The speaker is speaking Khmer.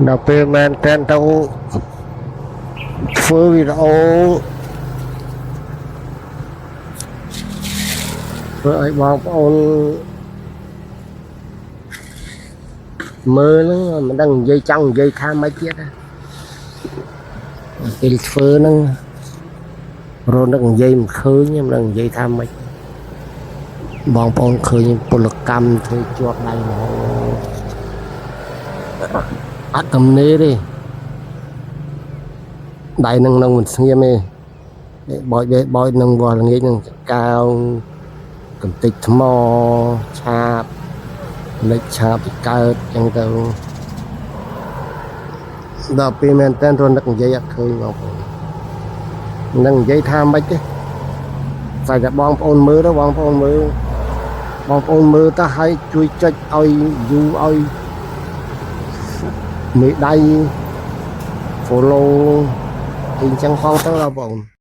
ដល់ពេលមែនតែនទៅធ្វើវីដេអូធ្វើឲ្យបងប្អូនមើលហ្នឹងមិនដឹងនិយាយចង់និយាយថាម៉េចទៀតណាពេលធ្វើហ្នឹងរនឹកនិយាយមិនឃើញមិនដឹងនិយាយថាម៉េចបងប្អូនឃើញពលកម្មធ្វើជាប់ដៃមកអត់ទំនេរទេដៃនឹងមិនស្ងៀមទេបោចនឹងវល់ល្ងាចនឹងកៅកំតិចថ្មឆាបលិចឆាបកើតចឹងទៅដល់ពេលមែនតើរនឹកនិយាយអត់ឃើញបងប្អូននឹងនិយាយថាម៉េចទេស្អីតែបងប្អូនមើលទៅបងប្អូនមើលទៅឲ្យជួយចុចឲ្យយូឲ្យមេដៃ follow អីចឹងផងទៅបងប្អូន